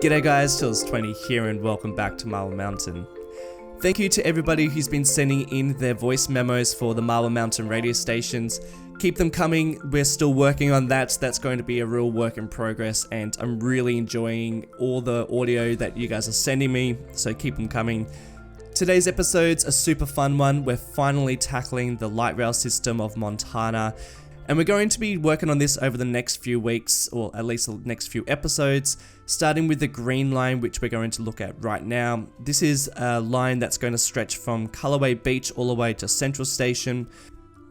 G'day guys, Tills20 here and welcome back to Marble Mountain. Thank you to everybody who's been sending in their voice memos for the Marble Mountain radio stations. Keep them coming, we're still working on that. That's going to be a real work in progress and I'm really enjoying all the audio that you guys are sending me, so keep them coming. Today's episode's a super fun one. We're finally tackling the light rail system of Montana. And we're going to be working on this over the next few weeks, or at least the next few episodes, starting with the green line, which we're going to look at right now. This is a line that's going to stretch from Callaway Beach all the way to Central Station.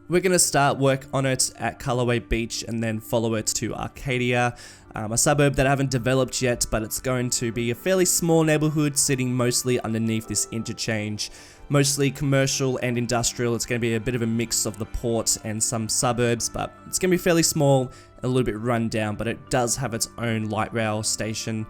We're going to start work on it at Callaway Beach and then follow it to Arcadia, a suburb that I haven't developed yet, but it's going to be a fairly small neighborhood sitting mostly underneath this interchange. Mostly commercial and industrial. It's going to be a bit of a mix of the port and some suburbs, but it's going to be fairly small, a little bit run down, but it does have its own light rail station.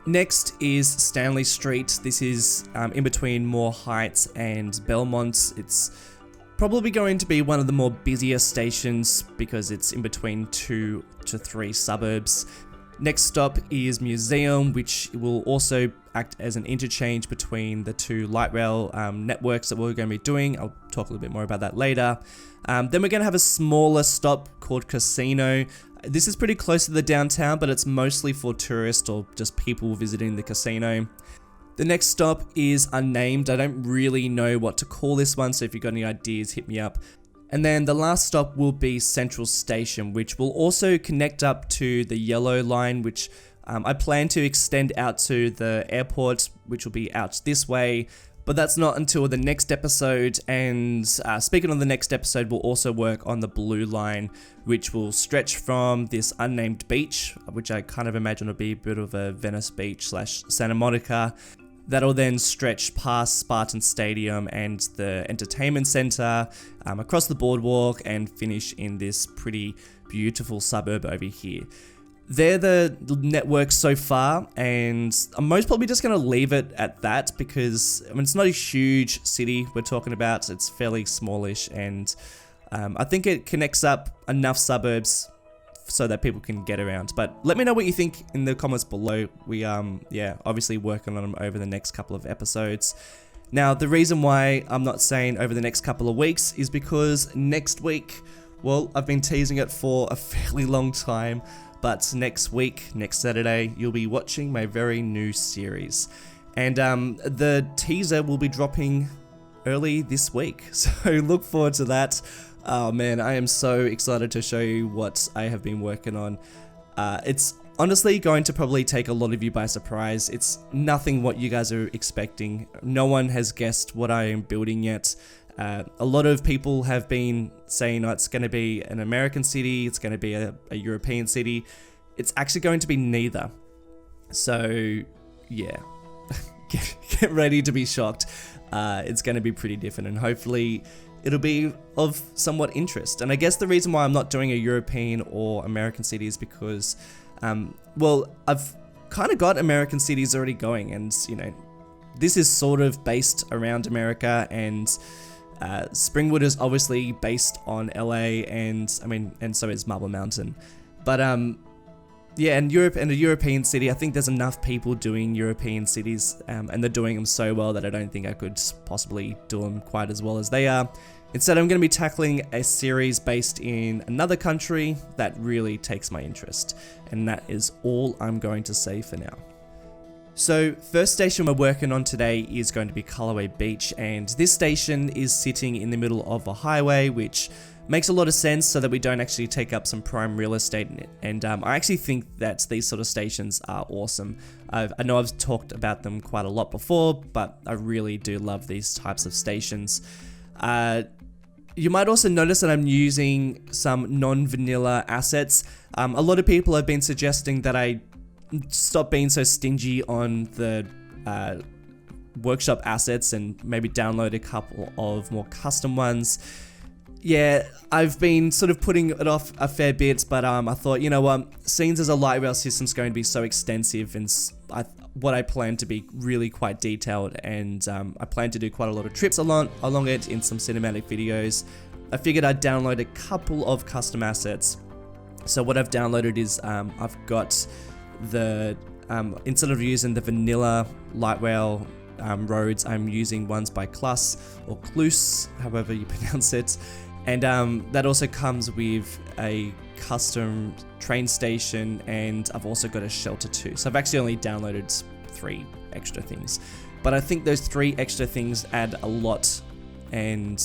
Next is Stanley Street. This is in between Moore Heights and Belmont. It's probably going to be one of the more busier stations because it's in between 2 to 3 suburbs. Next stop is Museum, which will also act as an interchange between the two light rail networks that we're going to be doing. I'll talk a little bit more about that later. Then we're going to have a smaller stop called Casino. This is pretty close to the downtown, but it's mostly for tourists or just people visiting the casino. The next stop is unnamed. I don't really know what to call this one, so if you've got any ideas, hit me up. And then the last stop will be Central Station, which will also connect up to the yellow line, which I plan to extend out to the airport, which will be out this way. But that's not until the next episode. And speaking of the next episode, we'll also work on the blue line, which will stretch from this unnamed beach, which I kind of imagine will be a bit of a Venice Beach / Santa Monica. That'll then stretch past Spartan Stadium and the entertainment center, across the boardwalk and finish in this pretty beautiful suburb over here. They're the networks so far, and I'm most probably just going to leave it at that because I mean, it's not a huge city we're talking about. It's fairly smallish, and I think it connects up enough suburbs so that people can get around. But let me know what you think in the comments below. We obviously working on them over the next couple of episodes. Now, the reason why I'm not saying over the next couple of weeks is because next week, well, I've been teasing it for a fairly long time, but next week, next Saturday, you'll be watching my very new series. And the teaser will be dropping early this week, so look forward to that. Oh man, I am so excited to show you what I have been working on. It's honestly going to probably take a lot of you by surprise. It's nothing what you guys are expecting. No one has guessed what I am building yet. A lot of people have been saying, oh, it's going to be an American city, it's going to be a European city. It's actually going to be neither. So yeah, get ready to be shocked. It's going to be pretty different, and hopefully it'll be of somewhat interest. And I guess the reason why I'm not doing a European or American city is because, well, I've kind of got American cities already going, and you know, this is sort of based around America, and Springwood is obviously based on LA, and I mean, and so is Marble Mountain. But yeah, and Europe and a European city, I think there's enough people doing European cities, and they're doing them so well that I don't think I could possibly do them quite as well as they are. Instead, I'm going to be tackling a series based in another country that really takes my interest, and that is all I'm going to say for now. So, first station we're working on today is going to be Callaway Beach, and this station is sitting in the middle of a highway, which makes a lot of sense so that we don't actually take up some prime real estate in it. And I actually think that these sort of stations are awesome. I know I've talked about them quite a lot before, but I really do love these types of stations. You might also notice that I'm using some non-vanilla assets. A lot of people have been suggesting that I stop being so stingy on the workshop assets and maybe download a couple of more custom ones. Yeah, I've been sort of putting it off a fair bit, but I thought, you know what, since as a light rail system's going to be so extensive and what I plan to be really quite detailed, and I plan to do quite a lot of trips along it in some cinematic videos, I figured I'd download a couple of custom assets. So what I've downloaded is I've got the Instead of using the vanilla light rail roads, I'm using ones by Klus or Klus, however you pronounce it. And that also comes with a custom train station, and I've also got a shelter too. So I've actually only downloaded 3 extra things. But I think those 3 extra things add a lot, and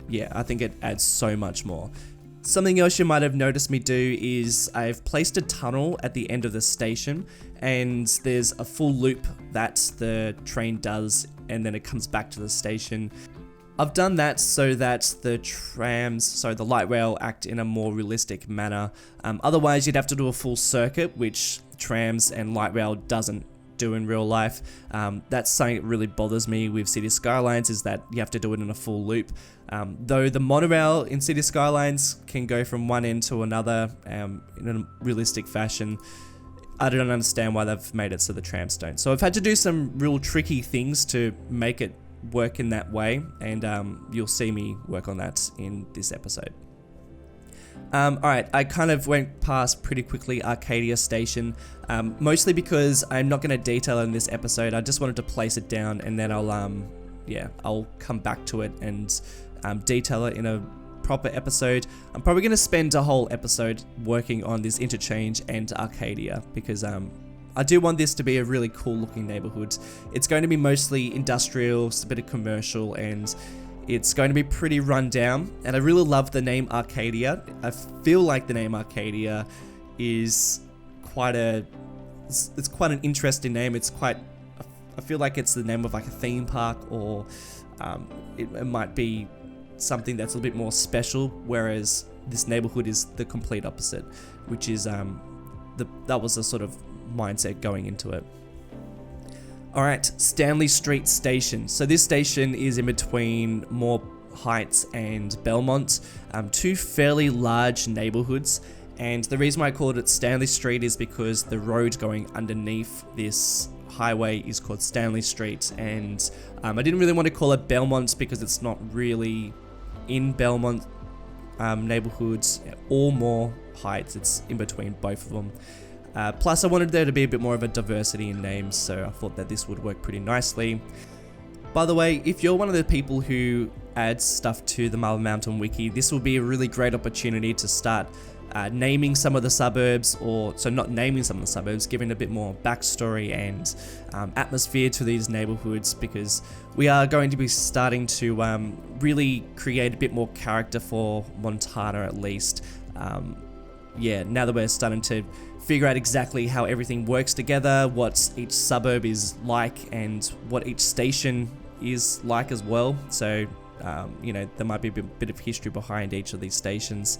yeah, I think it adds so much more. Something else you might have noticed me do is I've placed a tunnel at the end of the station, and there's a full loop that the train does, and then it comes back to the station. I've done that so that the the light rail act in a more realistic manner. Otherwise, you'd have to do a full circuit, which trams and light rail doesn't do in real life. That's something that really bothers me with City Skylines, is that you have to do it in a full loop. Though the monorail in City Skylines can go from one end to another in a realistic fashion, I don't understand why they've made it so the trams don't. So I've had to do some real tricky things to make it work in that way, and you'll see me work on that in this episode. Alright, I kind of went past pretty quickly Arcadia Station, mostly because I'm not going to detail in this episode. I just wanted to place it down, and then I'll come back to it and detail it in a proper episode. I'm probably going to spend a whole episode working on this Interchange and Arcadia, because I do want this to be a really cool looking neighborhood. It's going to be mostly industrial, a bit of commercial, and it's going to be pretty run down. And I really love the name Arcadia. I feel like the name Arcadia is it's quite an interesting name. I feel like it's the name of like a theme park, or it might be something that's a little bit more special, whereas this neighborhood is the complete opposite, which is that was the sort of mindset going into it. Alright, Stanley Street Station. So this station is in between Moore Heights and Belmont, 2 fairly large neighborhoods, and the reason why I called it Stanley Street is because the road going underneath this highway is called Stanley Street, and I didn't really want to call it Belmont because it's not really in Belmont neighborhoods or Moore Heights. It's in between both of them. Plus, I wanted there to be a bit more of a diversity in names, so I thought that this would work pretty nicely. By the way, if you're one of the people who adds stuff to the Marble Mountain Wiki, this will be a really great opportunity to start naming some of the suburbs, not naming some of the suburbs, giving a bit more backstory and atmosphere to these neighborhoods, because we are going to be starting to really create a bit more character for Montana, at least. Now that we're starting to figure out exactly how everything works together, what each suburb is like, and what each station is like as well. So, there might be a bit of history behind each of these stations.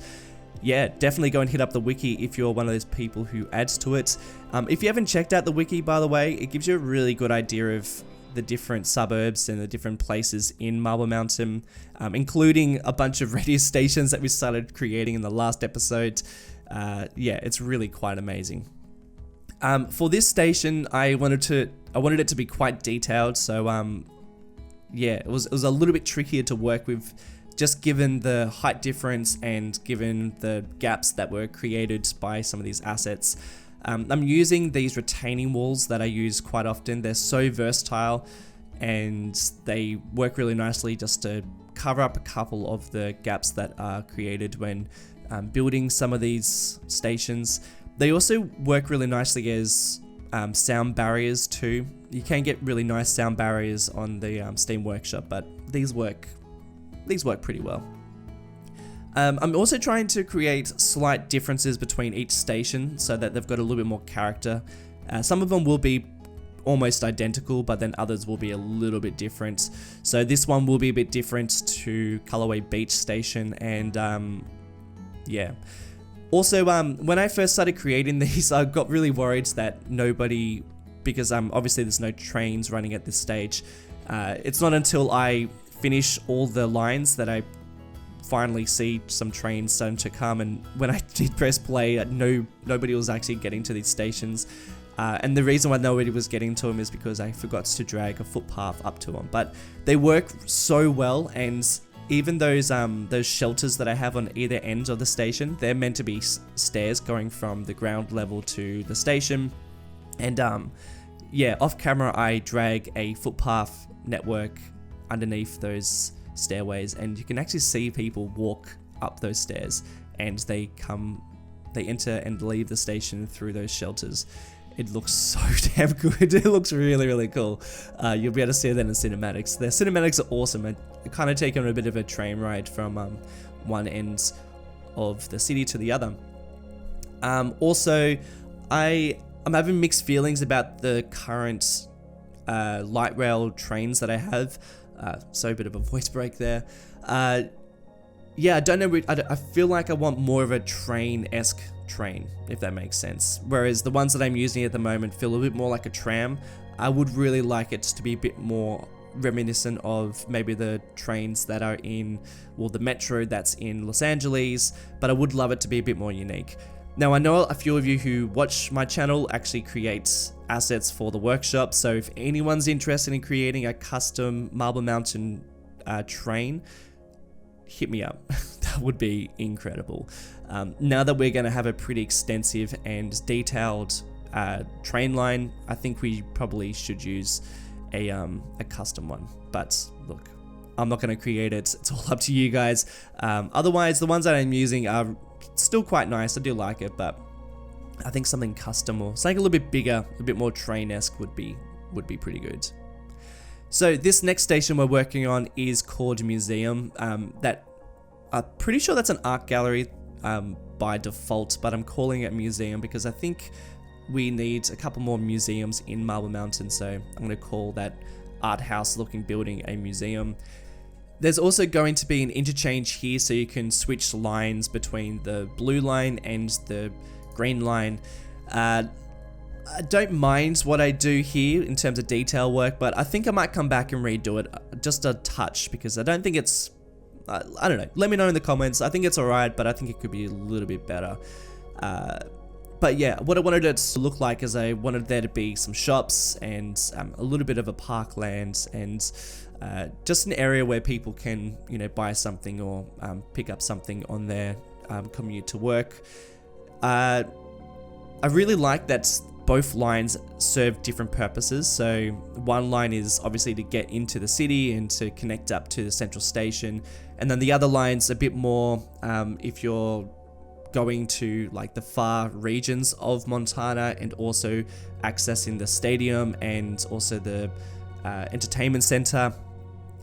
Yeah, definitely go and hit up the wiki if you're one of those people who adds to it. If you haven't checked out the wiki, by the way, it gives you a really good idea of the different suburbs and the different places in Marble Mountain, including a bunch of radio stations that we started creating in the last episode. It's really quite amazing. For this station, I wanted it to be quite detailed, so it was a little bit trickier to work with, just given the height difference and given the gaps that were created by some of these assets. I'm using these retaining walls that I use quite often. They're so versatile, and they work really nicely just to cover up a couple of the gaps that are created when building some of these stations. They also work really nicely as sound barriers too. You can get really nice sound barriers on the Steam Workshop, but these work pretty well. I'm also trying to create slight differences between each station so that they've got a little bit more character. Some of them will be almost identical, but then others will be a little bit different. So this one will be a bit different to Callaway Beach Station, and Also, when I first started creating these, I got really worried that nobody, because obviously there's no trains running at this stage. It's not until I finish all the lines that I finally see some trains starting to come, and when I did press play, nobody was actually getting to these stations. And the reason why nobody was getting to them is because I forgot to drag a footpath up to them. But they work so well, and even those shelters that I have on either end of the station, they're meant to be stairs going from the ground level to the station. And yeah, off camera I drag a footpath network underneath those stairways, and you can actually see people walk up those stairs, and they enter and leave the station through those shelters. It looks so damn good. It looks really, really cool. You'll be able to see that in cinematics. The cinematics are awesome. I kind of take on a bit of a train ride from one end of the city to the other. Also, I'm having mixed feelings about the current light rail trains that I have. So a bit of a voice break there. Yeah, I don't know. I feel like I want more of a train-esque train, if that makes sense. Whereas the ones that I'm using at the moment feel a bit more like a tram. I would really like it to be a bit more reminiscent of maybe the trains that are in, well, the metro that's in Los Angeles, but I would love it to be a bit more unique. Now, I know a few of you who watch my channel actually create assets for the workshop, so if anyone's interested in creating a custom Marble Mountain train, hit me up. That would be incredible. Now that we're going to have a pretty extensive and detailed train line, I think we probably should use a custom one. But look, I'm not going to create it. It's all up to you guys. Otherwise, the ones that I'm using are still quite nice. I do like it, but I think something custom or something a little bit bigger, a bit more train-esque would be pretty good. So this next station we're working on is called Museum. That I'm pretty sure that's an art gallery by default, but I'm calling it Museum because I think we need a couple more museums in Marble Mountain, so I'm going to call that art house looking building a museum. There's also going to be an interchange here, so you can switch lines between the blue line and the green line. I don't mind what I do here in terms of detail work, but I think I might come back and redo it just a touch because I don't think it's, I don't know, let me know in the comments. I think it's alright, but I think it could be a little bit better. But yeah, what I wanted it to look like is I wanted there to be some shops and a little bit of a parkland and just an area where people can, you know, buy something or pick up something on their commute to work. I really like that both lines serve different purposes. So one line is obviously to get into the city and to connect up to the central station. And then the other line's a bit more if you're going to like the far regions of Montana and also accessing the stadium and also the entertainment center.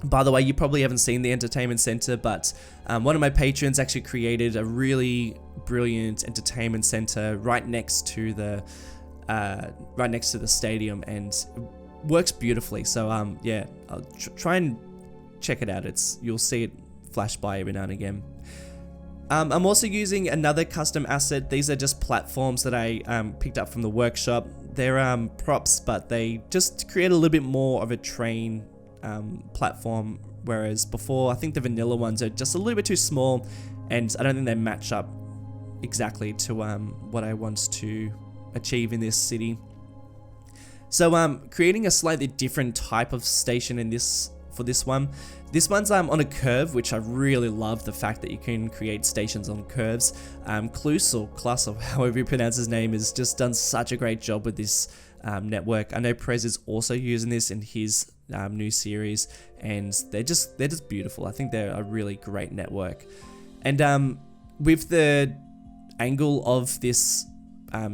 By the way, you probably haven't seen the entertainment center, but one of my patrons actually created a really brilliant entertainment center right next to the stadium, and it works beautifully. So yeah, I'll try and check it out. You'll see it flash by every now and again. I'm also using another custom asset. These are just platforms that I picked up from the workshop. They're props, but they just create a little bit more of a train platform, whereas before I think the vanilla ones are just a little bit too small, and I don't think they match up exactly to what I want to achieve in this city. So creating a slightly different type of station in this for this one. This one's on a curve, which I really love the fact that you can create stations on curves. Klus or Klus, or however you pronounce his name, has just done such a great job with this network. I know Prez is also using this in his new series, and they're just beautiful. I think they're a really great network. And with the angle of this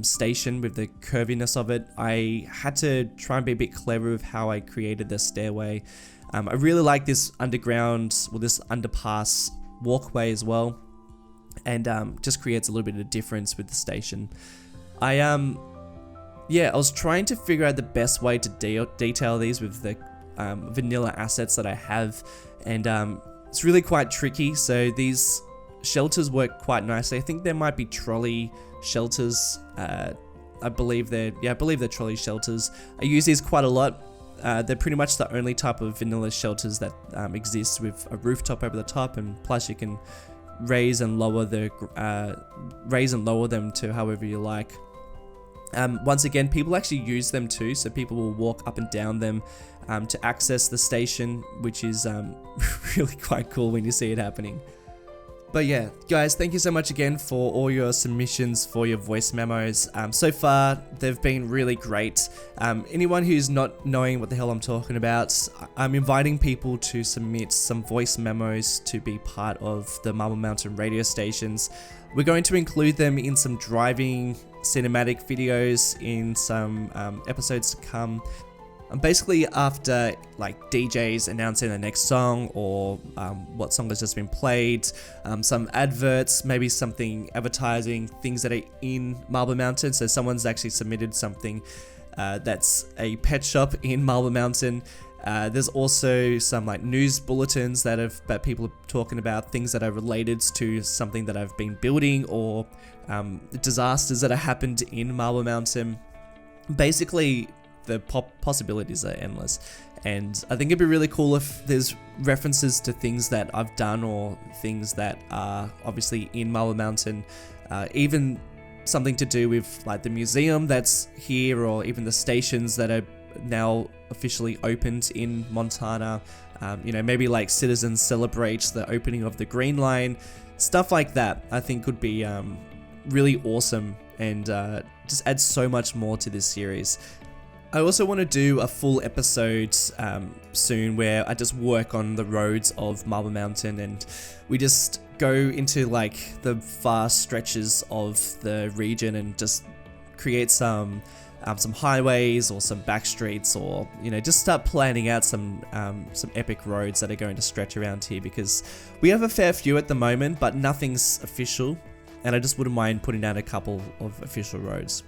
station, with the curviness of it, I had to try and be a bit clever with how I created the stairway. I really like this underground, well, this underpass walkway as well, and just creates a little bit of difference with the station. I was trying to figure out the best way to detail these with the vanilla assets that I have, and it's really quite tricky. So these shelters work quite nicely. I think there might be trolley shelters. I believe they're trolley shelters. I use these quite a lot. They're pretty much the only type of vanilla shelters that exist, with a rooftop over the top, and plus you can raise and lower them to however you like. Once again, people actually use them too, so people will walk up and down them to access the station, which is really quite cool when you see it happening. But yeah, guys, thank you so much again for all your submissions for your voice memos. So far, they've been really great. Anyone who's not knowing what the hell I'm talking about, I'm inviting people to submit some voice memos to be part of the Marble Mountain radio stations. We're going to include them in some driving cinematic videos in some episodes to come. Basically, after like DJs announcing the next song or what song has just been played, some adverts, maybe something advertising things that are in Marble Mountain. So someone's actually submitted something that's a pet shop in Marble Mountain. There's also some like news bulletins that people are talking about, things that are related to something that I've been building or disasters that have happened in Marble Mountain. Basically, the possibilities are endless, and I think it'd be really cool if there's references to things that I've done or things that are obviously in Marble Mountain, even something to do with like the museum that's here, or even the stations that are now officially opened in Montana. Maybe like citizens celebrate the opening of the Green Line, stuff like that. I think could be really awesome and just add so much more to this series. I also want to do a full episode soon where I just work on the roads of Marble Mountain and we just go into like the vast stretches of the region and just create some highways or some back streets, or just start planning out some epic roads that are going to stretch around here, because we have a fair few at the moment but nothing's official, and I just wouldn't mind putting down a couple of official roads.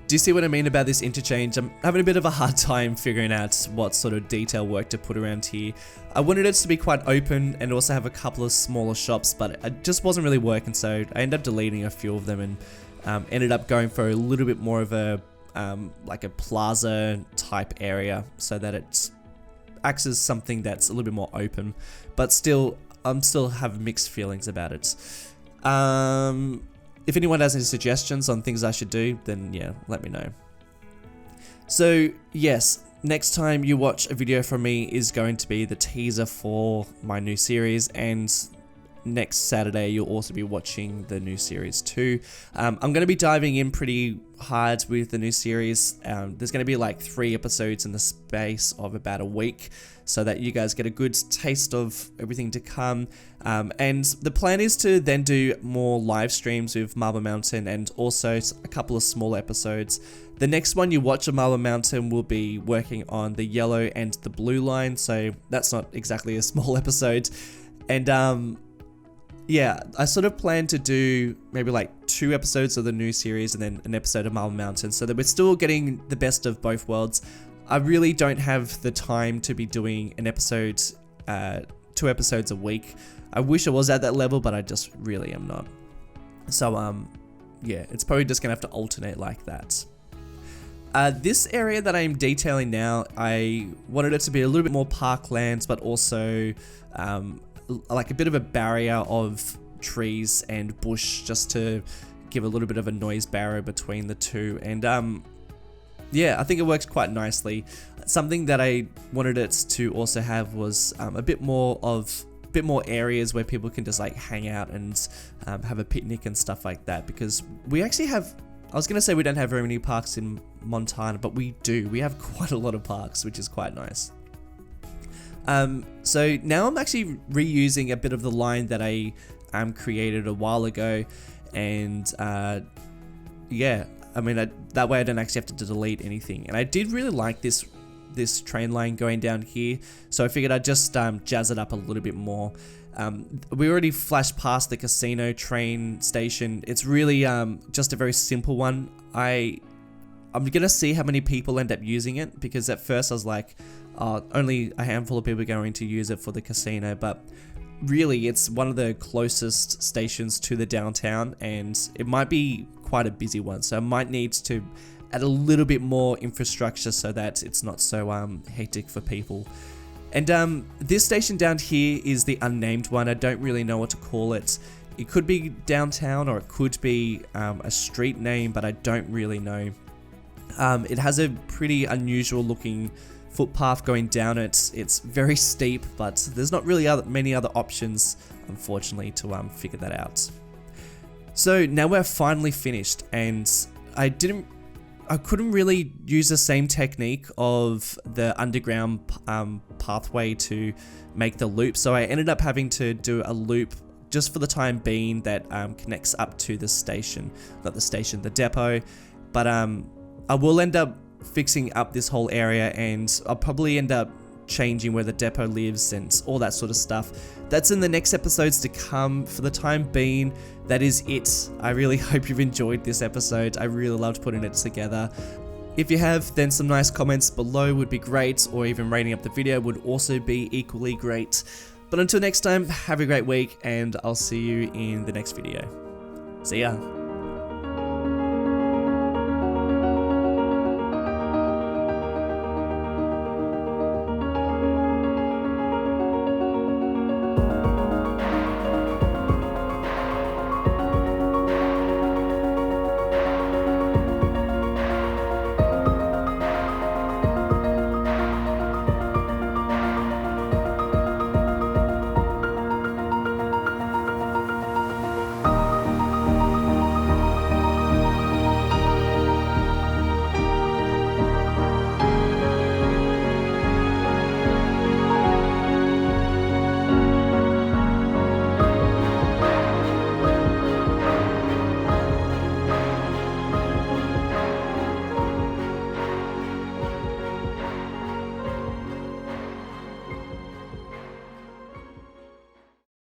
Do you see what I mean about this interchange? I'm having a bit of a hard time figuring out what sort of detail work to put around here. I wanted it to be quite open and also have a couple of smaller shops, but it just wasn't really working, so I ended up deleting a few of them and ended up going for a little bit more of a like a plaza type area, so that it acts as something that's a little bit more open, but still have mixed feelings about it. If anyone has any suggestions on things I should do, then yeah, let me know. So yes, next time you watch a video from me is going to be the teaser for my new series, and next Saturday you'll also be watching the new series too. I'm going to be diving in pretty hard with the new series. There's going to be like 3 episodes in the space of about a week, so that you guys get a good taste of everything to come. And the plan is to then do more live streams with Marble Mountain and also a couple of small episodes. The next one you watch of Marble Mountain will be working on the yellow and the blue line, so that's not exactly a small episode. And yeah, I sort of plan to do maybe like 2 episodes of the new series and then an episode of Marble Mountain, so that we're still getting the best of both worlds. I really don't have the time to be doing an episode, 2 episodes a week. I wish I was at that level, but I just really am not. So yeah, it's probably just gonna have to alternate like that. This area that I'm detailing now, I wanted it to be a little bit more parklands, but also like a bit of a barrier of trees and bush, just to give a little bit of a noise barrier between the two. And yeah, I think it works quite nicely. Something that I wanted it to also have was a bit more areas where people can just like hang out and have a picnic and stuff like that, because we actually have, I was going to say we don't have very many parks in Montana, but we do. We have quite a lot of parks, which is quite nice. So now I'm actually reusing a bit of the line that I created a while ago, and yeah, I mean, that way I don't actually have to delete anything. And I did really like this train line going down here, so I figured I'd just jazz it up a little bit more. We already flashed past the casino train station. It's really just a very simple one. I'm gonna see how many people end up using it, because at first I was like, only a handful of people are going to use it for the casino, but really it's one of the closest stations to the downtown, and it might be quite a busy one, so I might need to add a little bit more infrastructure so that it's not so hectic for people. And this station down here is the unnamed one. I don't really know what to call it. It could be downtown, or it could be a street name, but I don't really know. It has a pretty unusual looking footpath going down it. It's very steep, but there's not really many other options, unfortunately, to figure that out. So now we're finally finished, and I couldn't really use the same technique of the underground pathway to make the loop, so I ended up having to do a loop just for the time being that connects up to the station, not the station, the depot. But I will end up fixing up this whole area, and I'll probably end up changing where the depot lives and all that sort of stuff. That's in the next episodes to come. For the time being, that is it. I really hope you've enjoyed this episode. I really loved putting it together. If you have, then some nice comments below would be great, or even rating up the video would also be equally great. But until next time, have a great week, and I'll see you in the next video. See ya.